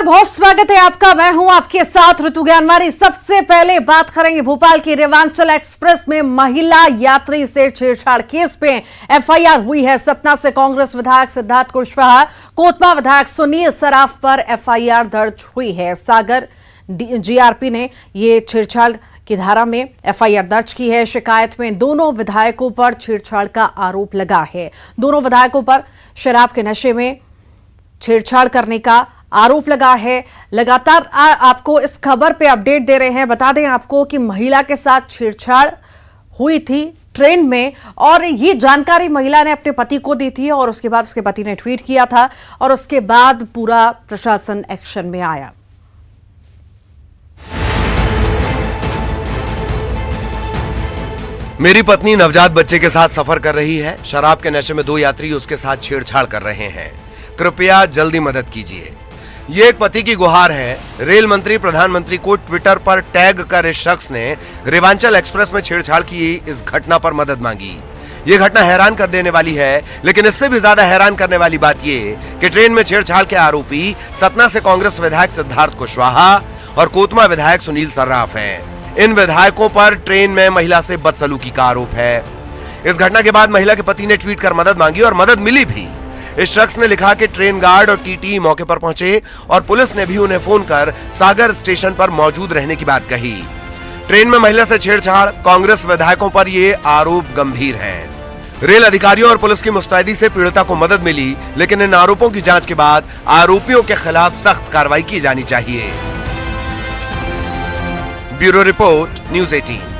नमस्कार, बहुत स्वागत है आपका। मैं हूं आपके साथ ऋतु ज्ञानवारी। सबसे पहले बात करेंगे भोपाल की रेवांचल एक्सप्रेस में महिला यात्री से छेड़छाड़ केस पे एफआईआर हुई है। सतना से कांग्रेस विधायक सिद्धार्थ कुशवाहा, कोतमा विधायक सुनील सराफ पर एफआईआर दर्ज हुई है। सागर जीआरपी ने ये छेड़छाड़ की धारा में एफआईआर दर्ज की है। शिकायत में दोनों विधायकों पर छेड़छाड़ का आरोप लगा है। दोनों विधायकों पर शराब के नशे में छेड़छाड़ करने का आरोप लगा है। लगातार आपको इस खबर पे अपडेट दे रहे हैं। बता दें आपको कि महिला के साथ छेड़छाड़ हुई थी ट्रेन में, और ये जानकारी महिला ने अपने पति को दी थी और उसके बाद उसके पति ने ट्वीट किया था और उसके बाद पूरा प्रशासन एक्शन में आया। मेरी पत्नी नवजात बच्चे के साथ सफर कर रही है। शराब के नशे में दो यात्री उसके साथ छेड़छाड़ कर रहे हैं। कृपया जल्दी मदद कीजिए। ये एक पति की गुहार है। रेल मंत्री प्रधानमंत्री को ट्विटर पर टैग कर इस शख्स ने रेवांचल एक्सप्रेस में छेड़छाड़ की इस घटना पर मदद मांगी। ये घटना हैरान कर देने वाली है, लेकिन इससे भी ज्यादा हैरान करने वाली बात ये कि ट्रेन में छेड़छाड़ के आरोपी सतना से कांग्रेस विधायक सिद्धार्थ कुशवाहा और कोतमा विधायक सुनील सर्राफ हैं। इन विधायकों पर ट्रेन में महिला से बदसलूकी का आरोप है। इस घटना के बाद महिला के पति ने ट्वीट कर मदद मांगी और मदद मिली भी। इस शख्स ने लिखा कि ट्रेन गार्ड और टीटी मौके पर पहुंचे और पुलिस ने भी उन्हें फोन कर सागर स्टेशन पर मौजूद रहने की बात कही। ट्रेन में महिला से छेड़छाड़, कांग्रेस विधायकों पर ये आरोप गंभीर हैं। रेल अधिकारियों और पुलिस की मुस्तैदी से पीड़िता को मदद मिली, लेकिन इन आरोपों की जांच के बाद आरोपियों के खिलाफ सख्त कार्रवाई की जानी चाहिए। Bureau report, news 18।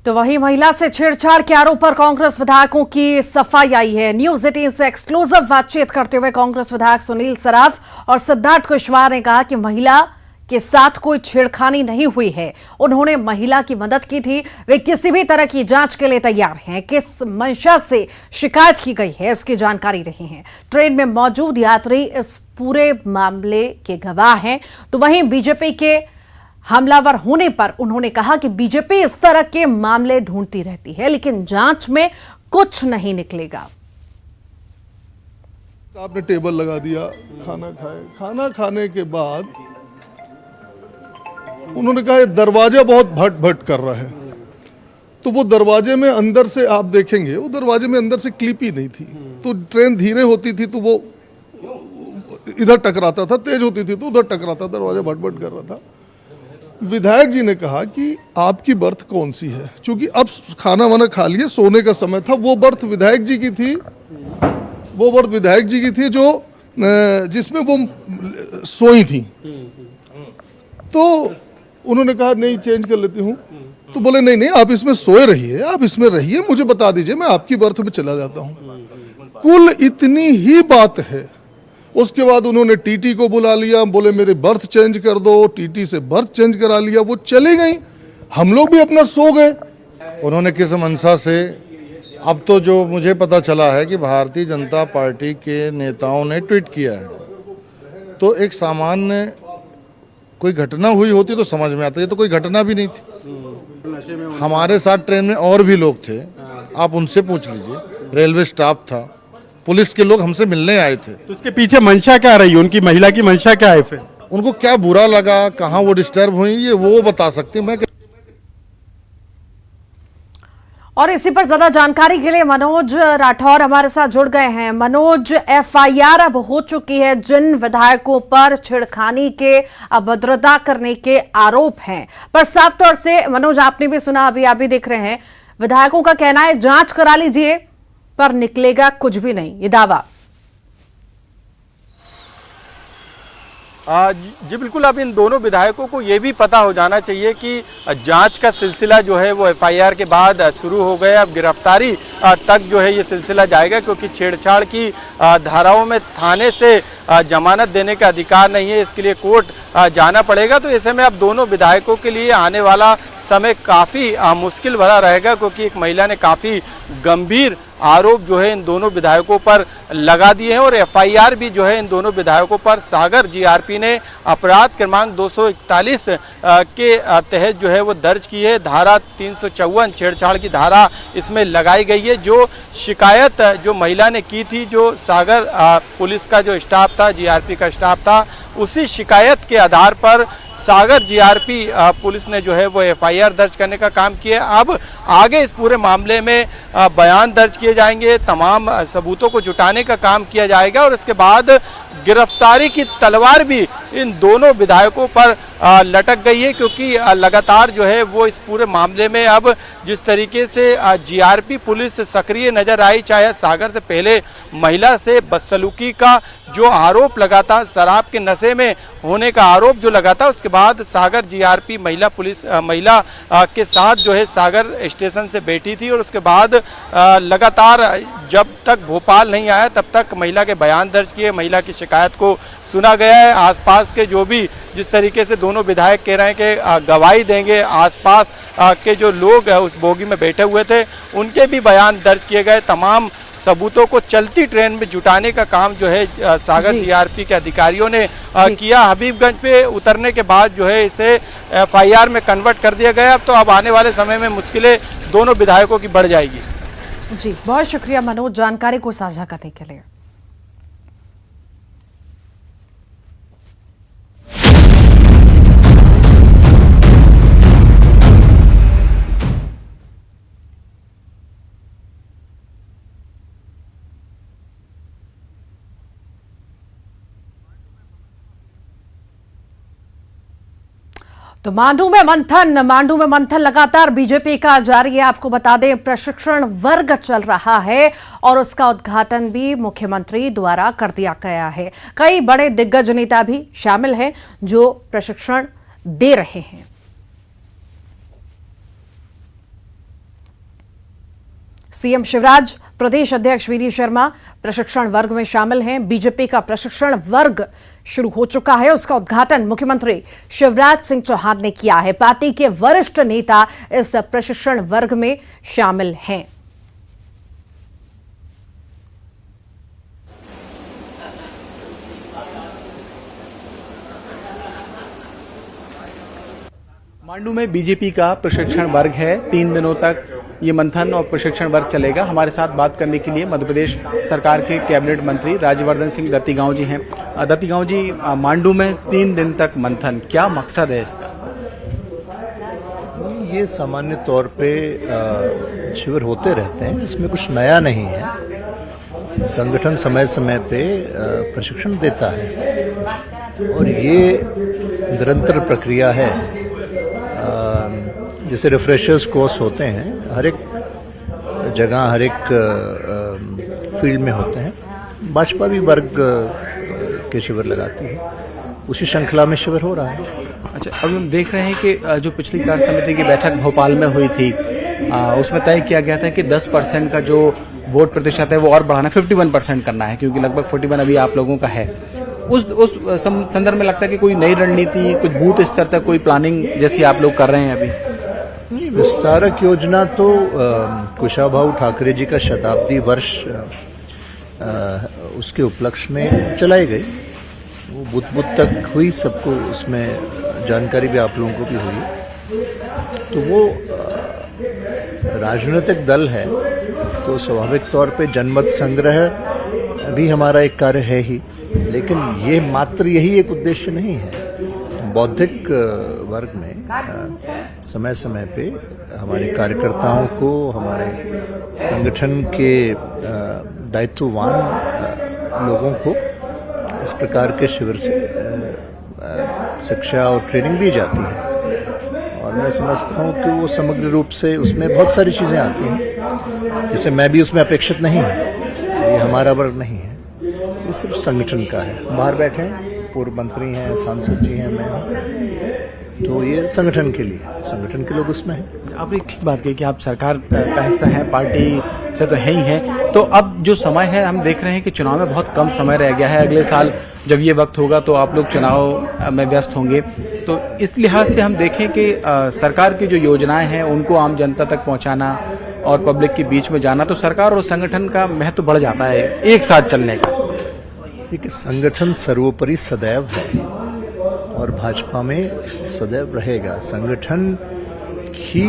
तो वही महिला से छेड़छाड़ के आरोप पर कांग्रेस विधायकों की सफाई आई है। न्यूज़ 18 से एक्सक्लूसिव बातचीत करते हुए कांग्रेस विधायक सुनील सराफ और सिद्धार्थ कुशवाहा ने कहा कि महिला के साथ कोई छेड़खानी नहीं हुई है। उन्होंने महिला की मदद की थी। वे किसी भी तरह की जांच के लिए तैयार हैं। किस मंशा से शिकायत की गई है, इसकी जानकारी रही है। ट्रेन में मौजूद यात्री इस पूरे मामले के गवाह हैं। तो वहीं बीजेपी के हमलावर होने पर उन्होंने कहा कि बीजेपी इस तरह के मामले ढूंढती रहती है, लेकिन जांच में कुछ नहीं निकलेगा। आपने टेबल लगा दिया, खाना खाए। खाना खाने के बाद उन्होंने कहा ये दरवाजा बहुत भट भट कर रहा है। तो वो दरवाजे में अंदर से आप देखेंगे, वो दरवाजे में अंदर से क्लिप ही नहीं थी। तो ट्रेन धीरे होती थी तो वो इधर टकराता था, तेज होती थी तो उधर टकराता, दरवाजा भट भट कर रहा था। विधायक जी ने कहा कि आपकी बर्थ कौन सी है, क्योंकि अब खाना वाना खा लिए, सोने का समय था। वो बर्थ विधायक जी की थी, वो बर्थ विधायक जी की थी जो जिसमें वो सोई थी। तो उन्होंने कहा नहीं, चेंज कर लेती हूँ। तो बोले नहीं नहीं, आप इसमें सोए रहिए, आप इसमें रहिए, मुझे बता दीजिए, मैं आपकी बर्थ में चला जाता हूँ। कुल इतनी ही बात है। उसके बाद उन्होंने टीटी को बुला लिया, बोले मेरे बर्थ चेंज कर दो। टीटी से बर्थ चेंज करा लिया, वो चली गई। हम लोग भी अपना सो गए। उन्होंने किस मंशा से, अब तो जो मुझे पता चला है कि भारतीय जनता पार्टी के नेताओं ने ट्वीट किया है। तो एक सामान्य कोई घटना हुई होती तो समझ में आता, ये तो कोई घटना भी नहीं थी। हमारे साथ ट्रेन में और भी लोग थे, आप उनसे पूछ लीजिए। रेलवे स्टाफ था, पुलिस के लोग हमसे मिलने आए थे। तो उसके पीछे मंशा क्या रही, उनकी महिला की मंशा क्या है? फिर उनको क्या बुरा लगा, कहाँ वो डिस्टर्ब हुई, ये वो बता सकते हैं। मैं और इसी पर ज्यादा जानकारी के लिए मनोज राठौर हमारे साथ जुड़ गए हैं। मनोज, एफआईआर अब हो चुकी है जिन विधायकों पर छेड़खानी के, अभद्रता करने के आरोप हैं, पर साफ तौर से मनोज, आपने भी सुना, अभी आप भी देख रहे हैं, विधायकों का कहना है जांच करा लीजिए, पर निकलेगा कुछ भी नहीं, ये दावा। जी बिल्कुल। अब इन दोनों विधायकों को ये भी पता हो जाना चाहिए कि जांच का सिलसिला जो है वो एफआईआर के बाद शुरू हो गया। अब गिरफ्तारी तक जो है ये सिलसिला जाएगा, क्योंकि छेड़छाड़ की धाराओं में थाने से जमानत देने का अधिकार नहीं है, इसके लिए कोर्ट जाना पड़ेगा। तो ऐसे में अब दोनों विधायकों के लिए आने वाला समय काफ़ी मुश्किल भरा रहेगा, क्योंकि एक महिला ने काफ़ी गंभीर आरोप जो है इन दोनों विधायकों पर लगा दिए हैं और एफआईआर भी जो है इन दोनों विधायकों पर सागर जीआरपी ने अपराध क्रमांक 241 के तहत जो है वो दर्ज की है। धारा 354 छेड़छाड़ की धारा इसमें लगाई गई है। जो शिकायत जो महिला ने की थी, जो सागर पुलिस का जो स्टाफ था, जीआरपी का स्टाफ था, उसी शिकायत के आधार पर सागर जीआरपी पुलिस ने जो है वो एफआईआर दर्ज करने का काम किया। अब आगे इस पूरे मामले में बयान दर्ज किए जाएंगे, तमाम सबूतों को जुटाने का काम किया जाएगा और इसके बाद गिरफ्तारी की तलवार भी इन दोनों विधायकों पर लटक गई है, क्योंकि लगातार जो है वो इस पूरे मामले में अब जिस तरीके से जीआरपी पुलिस सक्रिय नजर आई, चाहे सागर से पहले महिला से बदसलूकी का जो आरोप लगा था, शराब के नशे में होने का आरोप जो लगा था, उसके बाद सागर जीआरपी महिला के साथ जो है सागर स्टेशन से बैठी थी और उसके बाद लगातार जब तक भोपाल नहीं आया तब तक महिला के बयान दर्ज किए, महिला की शिकायत को सुना गया है। आसपास के जो भी जिस तरीके से दोनों विधायक कह रहे हैं कि गवाही देंगे, आसपास के जो लोग उस बोगी में बैठे हुए थे उनके भी बयान दर्ज किए गए। तमाम सबूतों को चलती ट्रेन में जुटाने का काम जो है सागर जीआरपी के अधिकारियों ने किया। हबीबगंज पे उतरने के बाद जो है इसे एफआईआर में कन्वर्ट कर दिया गया। तो अब आने वाले समय में मुश्किलें दोनों विधायकों की बढ़ जाएगी। जी, बहुत शुक्रिया मनोज जानकारी को साझा करने के लिए। तो मांडू में मंथन लगातार बीजेपी का जारी है। आपको बता दें, प्रशिक्षण वर्ग चल रहा है और उसका उद्घाटन भी मुख्यमंत्री द्वारा कर दिया गया है। कई बड़े दिग्गज नेता भी शामिल हैं जो प्रशिक्षण दे रहे हैं। सीएम शिवराज, प्रदेश अध्यक्ष वीडी शर्मा प्रशिक्षण वर्ग में शामिल हैं। बीजेपी का प्रशिक्षण वर्ग शुरू हो चुका है, उसका उद्घाटन मुख्यमंत्री शिवराज सिंह चौहान ने किया है। पार्टी के वरिष्ठ नेता इस प्रशिक्षण वर्ग में शामिल हैं। मांडू में बीजेपी का प्रशिक्षण वर्ग है। 3 दिनों तक ये मंथन और प्रशिक्षण वर्ग चलेगा। हमारे साथ बात करने के लिए मध्य प्रदेश सरकार के कैबिनेट मंत्री राज्यवर्धन सिंह दत्तीगांव जी हैं। दत्तीगांव जी, मांडू में 3 दिन तक मंथन, क्या मकसद है इसका? ये सामान्य तौर पे शिविर होते रहते हैं, इसमें कुछ नया नहीं है। संगठन समय समय पे प्रशिक्षण देता है और ये निरंतर प्रक्रिया है। जैसे रिफ्रेशर्स कोर्स होते हैं, हर एक जगह हर एक फील्ड में होते हैं। भाजपा भी वर्ग के शिविर लगाती है, उसी श्रृंखला में शिविर हो रहा है। अच्छा, अब हम देख रहे हैं कि जो पिछली कार्य समिति की बैठक भोपाल में हुई थी, उसमें तय किया गया था कि 10% का जो वोट प्रतिशत है वो और बढ़ाना, 51% करना है, क्योंकि लगभग 41 अभी आप लोगों का है। उस संदर्भ में लगता है कि कोई नई रणनीति, कुछ बूथ स्तर तक कोई प्लानिंग जैसी आप लोग कर रहे हैं अभी? नहीं, विस्तारक योजना तो कुशाभाऊ ठाकरे जी का शताब्दी वर्ष उसके उपलक्ष्य में चलाई गई। वो बूथ बूथ तक हुई, सबको उसमें जानकारी भी आप लोगों को भी हुई। तो वो राजनीतिक दल है तो स्वाभाविक तौर पे जनमत संग्रह भी हमारा एक कार्य है ही, लेकिन ये मात्र यही एक उद्देश्य नहीं है। बौद्धिक वर्ग में समय समय पे हमारे कार्यकर्ताओं को, हमारे संगठन के दायित्ववान लोगों को इस प्रकार के शिविर से शिक्षा और ट्रेनिंग दी जाती है और मैं समझता हूँ कि वो समग्र रूप से उसमें बहुत सारी चीज़ें आती हैं जिसे मैं भी उसमें अपेक्षित नहीं हूँ। ये हमारा वर्ग नहीं है, ये सिर्फ संगठन का है। बाहर बैठे पूर्व मंत्री हैं, सांसद जी हैं, मैं हूँ। तो ये संगठन के लिए, संगठन के लोग उसमें हैं। आपने ठीक बात कही कि आप सरकार का हिस्सा हैं, पार्टी से तो है ही है। तो अब जो समय है, हम देख रहे हैं कि चुनाव में बहुत कम समय रह गया है। अगले साल जब ये वक्त होगा तो आप लोग चुनाव में व्यस्त होंगे। तो इस लिहाज से हम देखें कि सरकार की जो योजनाएं हैं उनको आम जनता तक पहुंचाना और पब्लिक के बीच में जाना, तो सरकार और संगठन का महत्व बढ़ जाता है एक साथ चलने का। देखिए, संगठन सर्वोपरि सदैव है और भाजपा में सदैव रहेगा। संगठन ही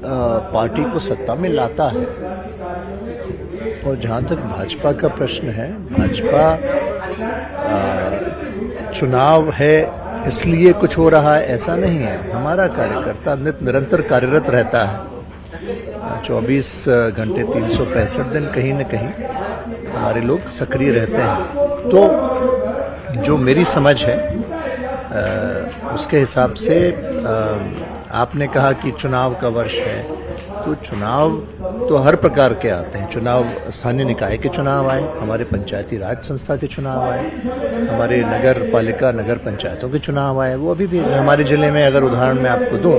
पार्टी को सत्ता में लाता है। और जहां तक भाजपा का प्रश्न है, भाजपा चुनाव है इसलिए कुछ हो रहा है ऐसा नहीं है। हमारा कार्यकर्ता निरंतर कार्यरत रहता है, 24 घंटे 365 दिन कहीं न कहीं हमारे लोग सक्रिय रहते हैं। तो जो मेरी समझ है उसके हिसाब से आपने कहा कि चुनाव का वर्ष है, तो चुनाव तो हर प्रकार के आते हैं। चुनाव स्थानीय निकाय के चुनाव आए, हमारे पंचायती राज संस्था के चुनाव आए, हमारे नगर पालिका नगर पंचायतों के चुनाव आए। वो अभी भी हमारे जिले में अगर उदाहरण मैं आपको दूं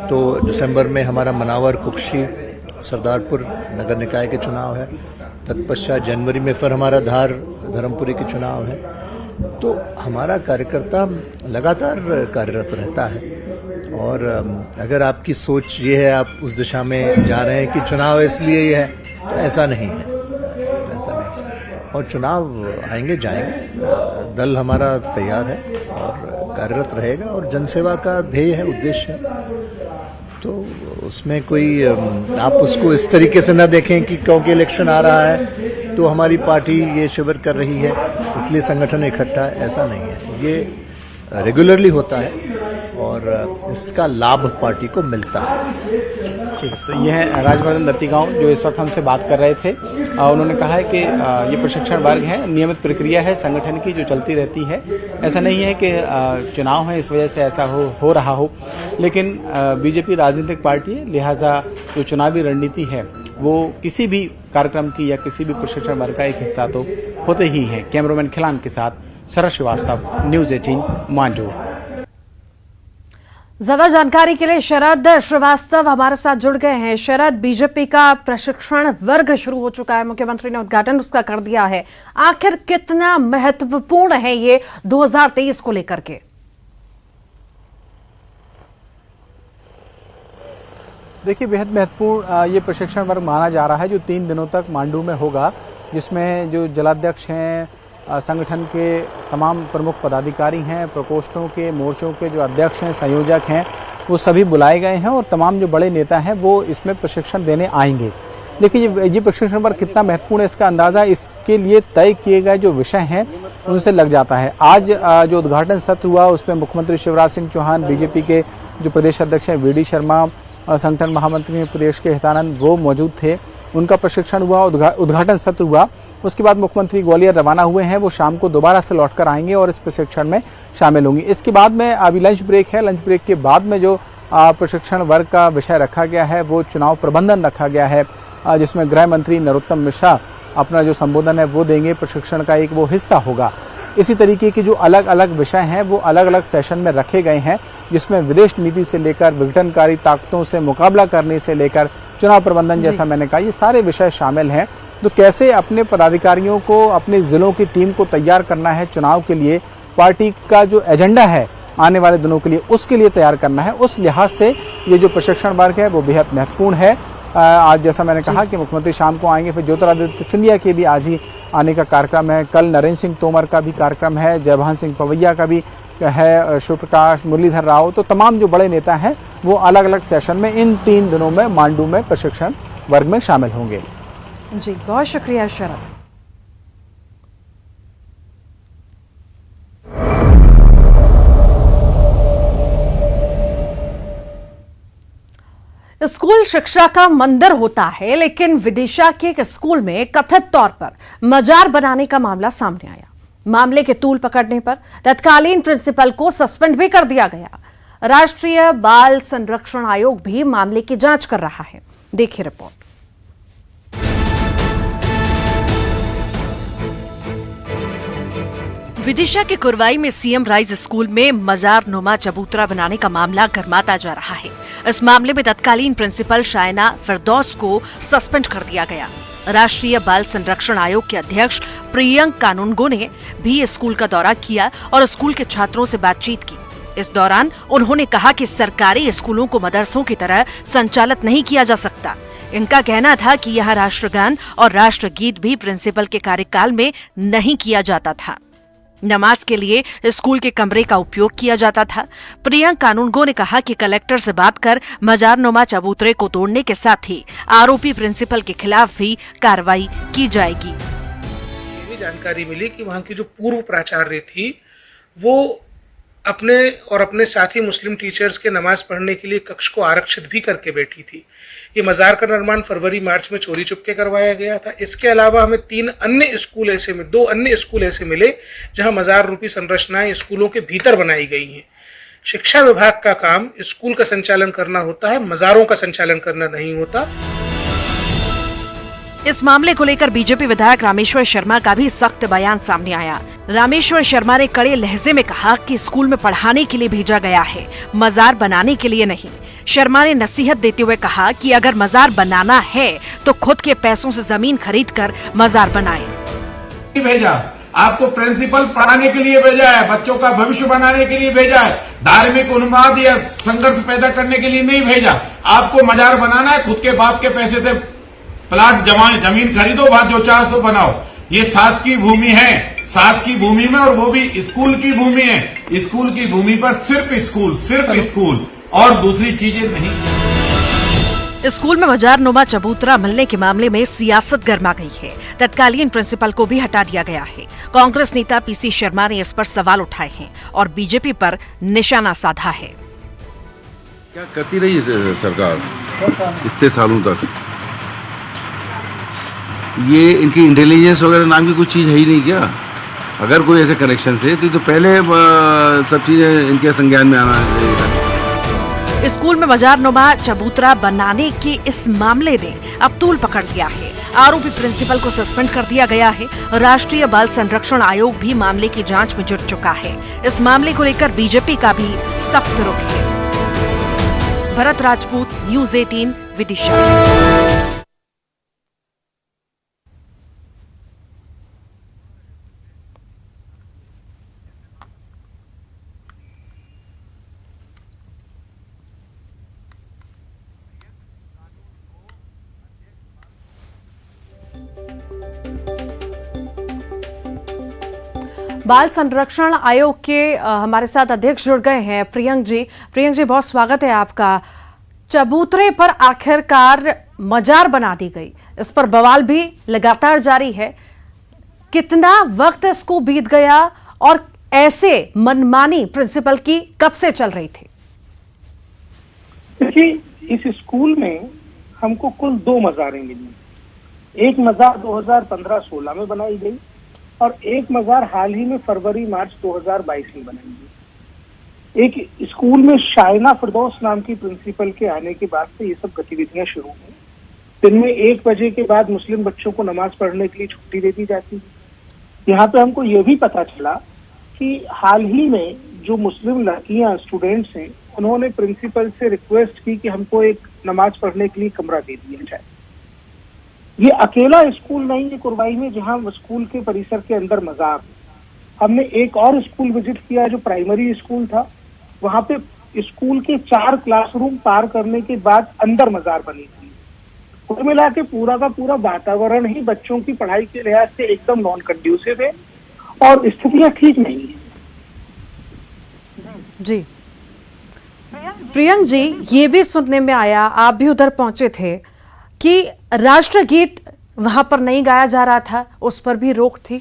तो दिसंबर में हमारा मनावर, कुक्षी, सरदारपुर नगर निकाय के चुनाव है। तत्पश्चात जनवरी में फिर हमारा धार, धर्मपुरी के चुनाव है। तो हमारा कार्यकर्ता लगातार कार्यरत रहता है। और अगर आपकी सोच ये है, आप उस दिशा में जा रहे हैं कि चुनाव इसलिए ये है, तो ऐसा नहीं है, ऐसा नहीं। और चुनाव आएंगे जाएंगे, दल हमारा तैयार है और कार्यरत रहेगा और जनसेवा का ध्येय है, उद्देश्य है। तो उसमें कोई आप उसको इस तरीके से न देखें कि क्योंकि इलेक्शन आ रहा है तो हमारी पार्टी ये शिविर कर रही है इसलिए संगठन इकट्ठा है, ऐसा नहीं है। ये रेगुलरली होता है और इसका लाभ पार्टी को मिलता है। ठीक, तो ये है राजवर्धन दत्तीगांव जो इस वक्त हमसे बात कर रहे थे। उन्होंने कहा है कि ये प्रशिक्षण वर्ग है, नियमित प्रक्रिया है संगठन की जो चलती रहती है। ऐसा नहीं है कि चुनाव है इस वजह से ऐसा हो रहा हो, लेकिन बीजेपी राजनीतिक पार्टी है, लिहाजा जो चुनावी रणनीति है वो किसी भी कार्यक्रम की या किसी भी प्रशिक्षण वर्ग का एक हिस्सा तो होते ही है। कैमरामैन खिलान के साथ शरद श्रीवास्तव, न्यूज़ 18 मांडू। ज्यादा जानकारी के लिए शरद श्रीवास्तव हमारे साथ जुड़ गए हैं। शरद, बीजेपी का प्रशिक्षण वर्ग शुरू हो चुका है, मुख्यमंत्री ने उद्घाटन उसका कर दिया है। आखिर कितना महत्वपूर्ण है ये 2023 को लेकर के? देखिए, बेहद महत्वपूर्ण ये प्रशिक्षण वर्ग माना जा रहा है जो 3 दिनों तक मांडू में होगा, जिसमें जो जिलाध्यक्ष हैं, संगठन के तमाम प्रमुख पदाधिकारी हैं, प्रकोष्ठों के, मोर्चों के जो अध्यक्ष हैं, संयोजक हैं, वो सभी बुलाए गए हैं और तमाम जो बड़े नेता हैं वो इसमें प्रशिक्षण देने आएंगे। देखिए, ये प्रशिक्षण वर्ग कितना महत्वपूर्ण है इसका अंदाज़ा इसके लिए तय किए गए जो विषय हैं उनसे लग जाता है। आज जो उद्घाटन सत्र हुआ उसमें मुख्यमंत्री शिवराज सिंह चौहान, बीजेपी के जो प्रदेश अध्यक्ष हैं वी.डी. शर्मा, संगठन महामंत्री प्रदेश के हितानंद, वो मौजूद थे। उनका प्रशिक्षण हुआ, उद्घाटन सत्र हुआ। उसके बाद मुख्यमंत्री ग्वालियर रवाना हुए हैं, वो शाम को दोबारा से लौटकर आएंगे और इस प्रशिक्षण में शामिल होंगे। इसके बाद में अभी लंच ब्रेक है, लंच ब्रेक के बाद में जो प्रशिक्षण वर्ग का विषय रखा गया है वो चुनाव प्रबंधन रखा गया है, जिसमें गृह मंत्री नरोत्तम मिश्रा अपना जो संबोधन है वो देंगे, प्रशिक्षण का एक वो हिस्सा होगा। इसी तरीके के जो अलग अलग विषय हैं वो अलग अलग सेशन में रखे गए हैं, जिसमें विदेश नीति से लेकर विघटनकारी ताकतों से मुकाबला करने से लेकर चुनाव प्रबंधन, जैसा मैंने कहा, ये सारे विषय शामिल हैं। तो कैसे अपने पदाधिकारियों को, अपने जिलों की टीम को तैयार करना है चुनाव के लिए, पार्टी का जो एजेंडा है आने वाले दिनों के लिए उसके लिए तैयार करना है, उस लिहाज से ये जो प्रशिक्षण वर्ग है वो बेहद महत्वपूर्ण है। आज जैसा मैंने कहा कि मुख्यमंत्री शाम को आएंगे, फिर ज्योतिरादित्य सिंधिया के भी आज ही आने का कार्यक्रम है। कल नरेंद्र सिंह तोमर का भी कार्यक्रम है, जयभान सिंह पवैया का भी है, शिवप्रकाश, मुरलीधर राव। तो तमाम जो बड़े नेता हैं वो अलग अलग सेशन में इन 3 दिनों में मांडू में प्रशिक्षण वर्ग में शामिल होंगे। जी, बहुत शुक्रिया शरद। स्कूल शिक्षा का मंदिर होता है, लेकिन विदिशा के एक स्कूल में कथित तौर पर मजार बनाने का मामला सामने आया। मामले के तूल पकड़ने पर तत्कालीन प्रिंसिपल को सस्पेंड भी कर दिया गया। राष्ट्रीय बाल संरक्षण आयोग भी मामले की जांच कर रहा है। देखिए रिपोर्ट। विदिशा के कुरवाई में सीएम राइज स्कूल में मजार नुमा चबूतरा बनाने का मामला गरमाता जा रहा है। इस मामले में तत्कालीन प्रिंसिपल शायना फिरदौस को सस्पेंड कर दिया गया। राष्ट्रीय बाल संरक्षण आयोग के अध्यक्ष प्रियंक कानूनगो ने भी स्कूल का दौरा किया और स्कूल के छात्रों से बातचीत की। इस दौरान उन्होंने कहा कि सरकारी स्कूलों को मदरसों की तरह संचालित नहीं किया जा सकता। इनका कहना था कि यह राष्ट्रगान और राष्ट्रगीत भी प्रिंसिपल के कार्यकाल में नहीं किया जाता था। नमाज के लिए स्कूल के कमरे का उपयोग किया जाता था। प्रियंक कानूनगो ने कहा कि कलेक्टर से बात कर मजारनुमा चबूतरे को तोड़ने के साथ ही आरोपी प्रिंसिपल के खिलाफ भी कार्रवाई की जाएगी। ये भी जानकारी मिली कि वहाँ की जो पूर्व प्राचार्य थी वो अपने और अपने साथी मुस्लिम टीचर्स के नमाज पढ़ने के लिए कक्ष को आरक्षित भी करके बैठी थी। ये मज़ार का निर्माण फरवरी मार्च में चोरी चुपके करवाया गया था। इसके अलावा हमें दो अन्य स्कूल ऐसे मिले जहां मज़ार रूपी संरचनाएं स्कूलों के भीतर बनाई गई हैं। शिक्षा विभाग का काम स्कूल का संचालन करना होता है, मज़ारों का संचालन करना नहीं होता। इस मामले को लेकर बीजेपी विधायक रामेश्वर शर्मा का भी सख्त बयान सामने आया। रामेश्वर शर्मा ने कड़े लहजे में कहा कि स्कूल में पढ़ाने के लिए भेजा गया है, मजार बनाने के लिए नहीं। शर्मा ने नसीहत देते हुए कहा कि अगर मजार बनाना है तो खुद के पैसों से जमीन खरीदकर मजार बनाएं। भेजा आपको प्रिंसिपल पढ़ाने के लिए भेजा है, बच्चों का भविष्य बनाने के लिए भेजा है, धार्मिक उन्माद या संघर्ष पैदा करने के लिए नहीं भेजा। आपको मजार बनाना है, खुद के बाप के पैसे से प्लाट जमीन खरीदो, वहां जो चाहो सो बनाओ। ये सास की भूमि है, सास की भूमि में, और वो भी स्कूल की भूमि है। स्कूल की भूमि पर सिर्फ स्कूल और दूसरी चीजें नहीं। स्कूल में मजारनुमा चबूतरा मिलने के मामले में सियासत गर्मा गई है। तत्कालीन प्रिंसिपल को भी हटा दिया गया है। कांग्रेस नेता पीसी शर्मा ने इस पर सवाल उठाए हैं और बीजेपी पर निशाना साधा है। क्या करती रही है सरकार इतने सालों तक? ये इनकी इंटेलिजेंस वगैरह नाम की कुछ चीज है ही नहीं क्या? अगर कोई ऐसे कनेक्शन थे तो पहले सब चीजें इनके संज्ञान में आना चाहिए। स्कूल में मजारनुमा चबूतरा बनाने के इस मामले ने अब तूल पकड़ लिया है। आरोपी प्रिंसिपल को सस्पेंड कर दिया गया है। राष्ट्रीय बाल संरक्षण आयोग भी मामले की जांच में जुट चुका है। इस मामले को लेकर बीजेपी का भी सख्त रुख है। भरत राजपूत, न्यूज़ 18, विदिशा। बाल संरक्षण आयोग के हमारे साथ अध्यक्ष जुड़ गए हैं प्रियंक जी। प्रियंक जी, बहुत स्वागत है आपका। चबूतरे पर आखिरकार मजार बना दी गई, इस पर बवाल भी लगातार जारी है। कितना वक्त इसको बीत गया और ऐसे मनमानी प्रिंसिपल की कब से चल रही थी? देखिए, इस स्कूल में हमको कुल 2 मज़ारें मिली। एक मज़ार 2015-16 में बनाई गई और एक मज़ार हाल ही में फरवरी मार्च 2022 में बनाई गई। एक स्कूल में शायना फिरदौस नाम की प्रिंसिपल के आने के बाद से ये सब गतिविधियां शुरू हुई। दिन में 1 बजे के बाद मुस्लिम बच्चों को नमाज पढ़ने के लिए छुट्टी दे दी जाती है। यहाँ पे हमको ये भी पता चला कि हाल ही में जो मुस्लिम लड़कियां स्टूडेंट्स हैं, उन्होंने प्रिंसिपल से रिक्वेस्ट की कि हमको एक नमाज पढ़ने के लिए कमरा दे दिया जाए। ये अकेला स्कूल नहीं है कुरवाई में जहां स्कूल के परिसर के अंदर मजार। हमने एक और स्कूल विजिट किया जो प्राइमरी स्कूल था। वहां पे स्कूल के 4 क्लासरूम पार करने के बाद अंदर मजार बनी थी। कुल मिला के पूरा का पूरा वातावरण ही बच्चों की पढ़ाई के लिहाज से एकदम नॉन कंड्यूसिव है और स्थितियां ठीक नहीं है। जी प्रियंक जी, ये भी सुनने में आया, आप भी उधर पहुंचे थे, कि राष्ट्रगीत वहां पर नहीं गाया जा रहा था, उस पर भी रोक थी।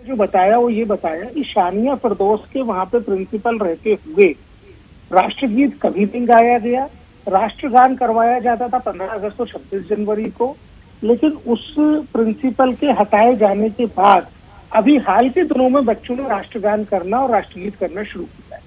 जो बताया वो ये बताया कि शानिया फिरदौस के वहां पे प्रिंसिपल रहते हुए राष्ट्रगीत कभी नहीं गाया गया। राष्ट्रगान करवाया जाता था 15 अगस्त और 26 जनवरी को, लेकिन उस प्रिंसिपल के हटाए जाने के बाद अभी हाल के दिनों में बच्चों ने राष्ट्रगान करना और राष्ट्रगीत करना शुरू किया है।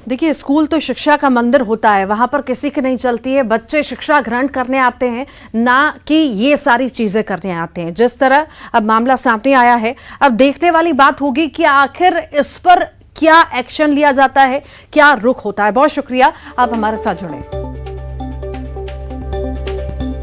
देखिए, स्कूल तो शिक्षा का मंदिर होता है, वहां पर किसी की नहीं चलती है। बच्चे शिक्षा ग्रहण करने आते हैं, ना कि ये सारी चीजें करने आते हैं। जिस तरह अब मामला सामने आया है, अब देखने वाली बात होगी कि आखिर इस पर क्या एक्शन लिया जाता है, क्या रुख होता है। बहुत शुक्रिया, आप हमारे साथ जुड़े।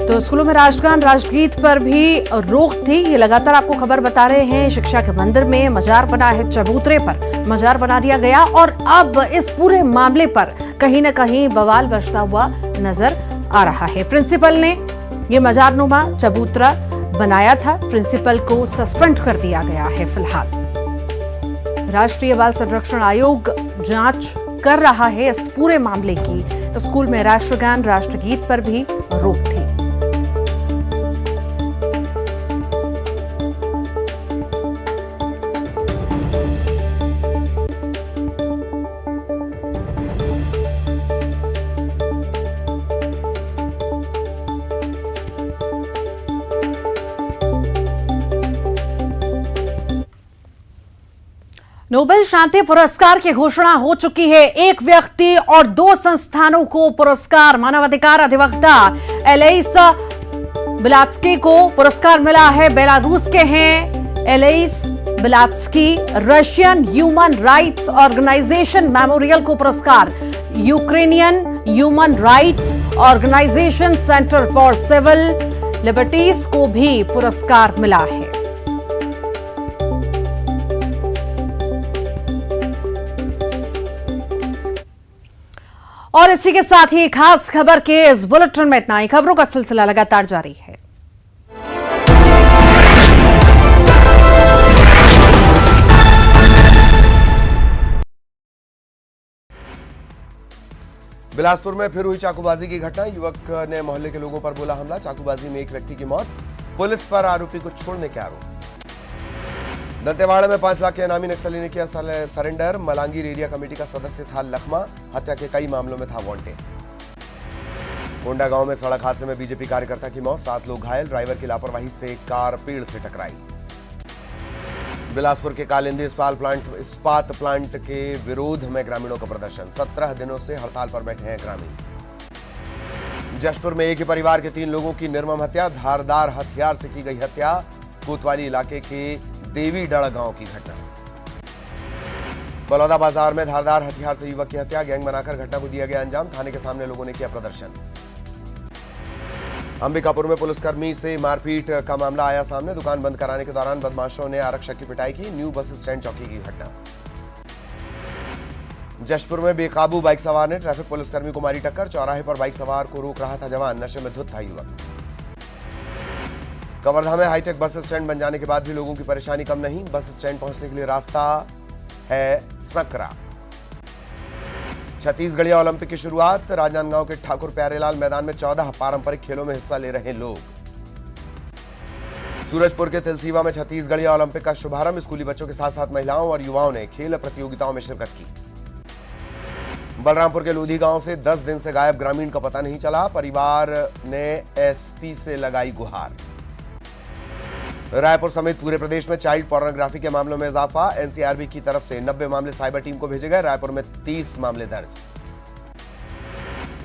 तो स्कूलों में राष्ट्रगान राष्ट्रगीत पर भी रोक थी, ये लगातार आपको खबर बता रहे हैं। शिक्षा के मंदिर में मजार बना है, चबूतरे पर मजार बना दिया गया और अब इस पूरे मामले पर कहीं ना कहीं बवाल बजता हुआ नजर आ रहा है। प्रिंसिपल ने ये मजारनुमा चबूतरा बनाया था, प्रिंसिपल को सस्पेंड कर दिया गया है। फिलहाल राष्ट्रीय बाल संरक्षण आयोग जांच कर रहा है इस पूरे मामले की। स्कूल में राष्ट्रगान राष्ट्रगीत पर भी रोक थी। नोबेल शांति पुरस्कार की घोषणा हो चुकी है। एक व्यक्ति और 2 संस्थानों को पुरस्कार। मानवाधिकार अधिवक्ता एलेइस बिलात्स्की को पुरस्कार मिला है। बेलारूस के हैं Ales Bialiatski. Russian human rights organisation Memorial को पुरस्कार। Ukrainian human rights organisation Center for Civil Liberties को भी पुरस्कार मिला है। और इसी के साथ ही खास खबर के इस बुलेटिन में इतना ही। खबरों का सिलसिला लगातार जारी है। बिलासपुर में फिर हुई चाकूबाजी की घटना। युवक ने मोहल्ले के लोगों पर बोला हमला। चाकूबाजी में एक व्यक्ति की मौत। पुलिस पर आरोपी को छोड़ने के आरोप। दंतेवाड़ा में 5 लाख के इनामी नक्सली ने किया सरेंडर। मलांगीर एरिया कमेटी का सदस्य था लखमा। हत्या के कई मामलों में था वांटेड। कोंडा गांव में सड़क हादसे में बीजेपी कार्यकर्ता की मौत। 7 लोग घायल। ड्राइवर की लापरवाही से कार पेड़ से टकराई। बिलासपुर के कालिंदी इस्पात प्लांट के विरोध में ग्रामीणों का प्रदर्शन। 17 दिनों से हड़ताल पर बैठे हैं ग्रामीण। जशपुर में एक ही परिवार के 3 लोगों की निर्मम हत्या। धारदार हथियार से की गई हत्या। कोतवाली इलाके के देवीडड़ गांव की घटना। बलौदा बाजार में धारदार हथियार से युवक की हत्या। गैंग बनाकर घटना को दिया गया अंजाम। थाने के सामने लोगों ने किया प्रदर्शन। अंबिकापुर में पुलिसकर्मी से मारपीट का मामला आया सामने। दुकान बंद कराने के दौरान बदमाशों ने आरक्षक की पिटाई की। न्यू बस स्टैंड चौकी की घटना। जशपुर में बेकाबू बाइक सवार ने ट्रैफिक पुलिसकर्मी को मारी टक्कर। चौराहे पर बाइक सवार को रोक रहा था जवान। नशे में धुत था युवक। कवर्धा में हाईटेक बस स्टैंड बन जाने के बाद भी लोगों की परेशानी कम नहीं। बस स्टैंड पहुंचने के लिए रास्ता है सकरा। छत्तीसगढ़िया ओलंपिक की शुरुआत। राजनांदगांव के ठाकुर प्यारेलाल मैदान में 14 पारंपरिक खेलों में हिस्सा ले रहे लोग। सूरजपुर के तिलसीवा में छत्तीसगढ़िया ओलंपिक का शुभारंभ। स्कूली बच्चों के साथ साथ महिलाओं और युवाओं ने खेल प्रतियोगिताओं में शिरकत की। बलरामपुर के लोधी गांव से 10 दिन से गायब ग्रामीण का पता नहीं चला। परिवार ने एसपी से लगाई गुहार। रायपुर समेत पूरे प्रदेश में चाइल्ड पोर्नोग्राफी के मामलों में इजाफा। एनसीआरबी की तरफ से 90 मामले साइबर टीम को भेजे गए। रायपुर में 30 मामले दर्ज।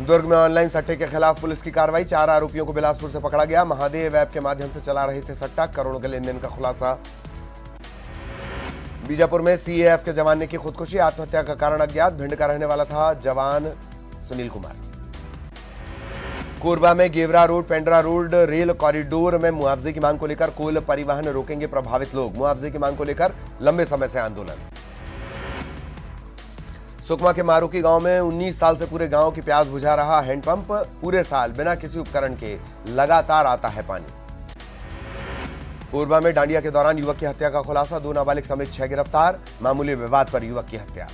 दुर्ग में ऑनलाइन सट्टे के खिलाफ पुलिस की कार्रवाई। 4 आरोपियों को बिलासपुर से पकड़ा गया। महादेव ऐप के माध्यम से चला रहे थे सट्टा। करोड़ों के लेनदेन का खुलासा। बीजापुर में सीएएफ के जवान ने की खुदकुशी। आत्महत्या का कारण अज्ञात। भिंड का रहने वाला था जवान सुनील कुमार। कोरबा में Gevra road Pendra road rail corridor में मुआवजे की मांग को लेकर कोल परिवहन रोकेंगे प्रभावित लोग। मुआवजे की मांग को लेकर लंबे समय से आंदोलन। सुकमा के मारूकी गांव में 19 साल से पूरे गांव की प्यास बुझा रहा हैंडपंप। पूरे साल बिना किसी उपकरण के लगातार आता है पानी। कोरबा में डांडिया के दौरान युवक की हत्या का खुलासा। 2 नाबालिग समेत 6 गिरफ्तार। मामूली विवाद पर युवक की हत्या।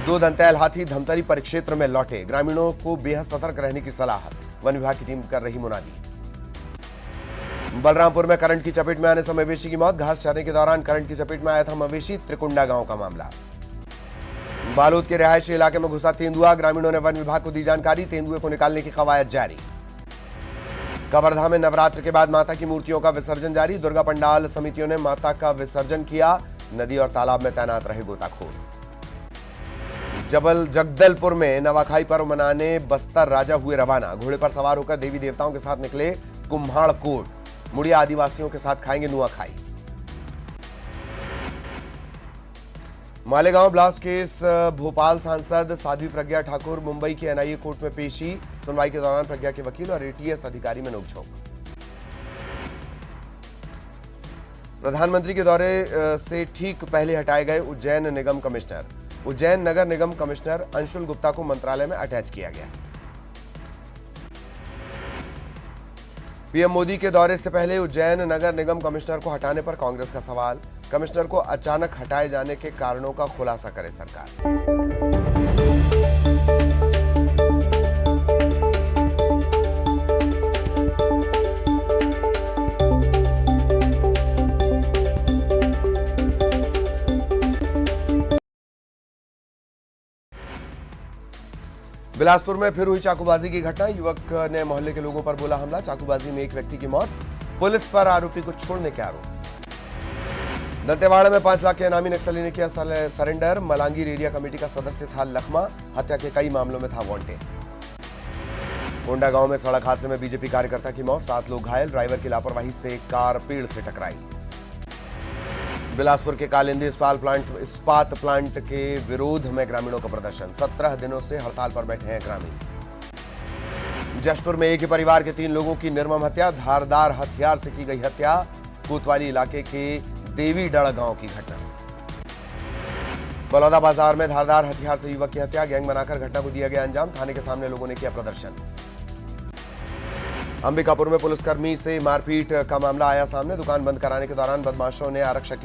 2 दंतैल हाथी धमतरी परिक्षेत्र में लौटे। ग्रामीणों को बेहद सतर्क रहने की सलाह। वन विभाग की टीम कर रही मुनादी। बलरामपुर में करंट की चपेट में आने से मवेशी की मौत। घास चरने के दौरान करंट की चपेट में आया था मवेशी। त्रिकुंडा गांव का मामला। बालोद के रिहायशी इलाके में घुसा तेंदुआ। ग्रामीणों ने वन विभाग को दी जानकारी। तेंदुए को निकालने की कवायद जारी। कवर्धा में नवरात्र के बाद माता की मूर्तियों का विसर्जन जारी। दुर्गा पंडाल समितियों ने माता का विसर्जन किया। नदी और तालाब में तैनात रहे गोताखोर। जगदलपुर में नवाखाई पर्व मनाने बस्तर राजा हुए रवाना। घोड़े पर सवार होकर देवी देवताओं के साथ निकले कुम्हाड़ कोट। मुड़िया आदिवासियों के साथ खाएंगे नुआखाई। मालेगांव ब्लास्ट केस, भोपाल सांसद साध्वी प्रज्ञा ठाकुर मुंबई की एनआईए कोर्ट में पेशी। सुनवाई के दौरान प्रज्ञा के वकील और एटीएस अधिकारी में नोकझोंक। प्रधानमंत्री के दौरे से ठीक पहले हटाए गए उज्जैन निगम कमिश्नर। उज्जैन नगर निगम कमिश्नर अंशुल गुप्ता को मंत्रालय में अटैच किया गया। पीएम मोदी के दौरे से पहले उज्जैन नगर निगम कमिश्नर को हटाने पर कांग्रेस का सवाल। कमिश्नर को अचानक हटाए जाने के कारणों का खुलासा करे सरकार। बिलासपुर में फिर हुई चाकूबाजी की घटना। युवक ने मोहल्ले के लोगों पर बोला हमला। चाकूबाजी में एक व्यक्ति की मौत। पुलिस पर आरोपी को छोड़ने के आरोप। दंतेवाड़ा में 5 लाख के इनामी नक्सली ने किया सरेंडर। मलांगीर एरिया कमेटी का सदस्य था लखमा। हत्या के कई मामलों में था वांटेड। कोंडा गांव में सड़क हादसे में बीजेपी कार्यकर्ता की मौत। 7 लोग घायल। ड्राइवर की लापरवाही से कार पेड़ से टकराई। बिलासपुर के कालिंदी इस्पात प्लांट के विरोध में ग्रामीणों का प्रदर्शन। 17 दिनों से हड़ताल पर बैठे हैं ग्रामीण। जशपुर में एक ही परिवार के 3 लोगों की निर्मम हत्या। धारदार हथियार से की गई हत्या। कोतवाली इलाके के देवीडड़ गांव की घटना। बलौदा बाजार में धारदार हथियार से युवक की हत्या। गैंग बनाकर घटना को दिया गया अंजाम। थाने के सामने लोगों ने किया प्रदर्शन। अंबिकापुर में पुलिसकर्मी से मारपीट का मामला आया सामने। दुकान बंद कराने के दौरान बदमाशों ने आरक्षक की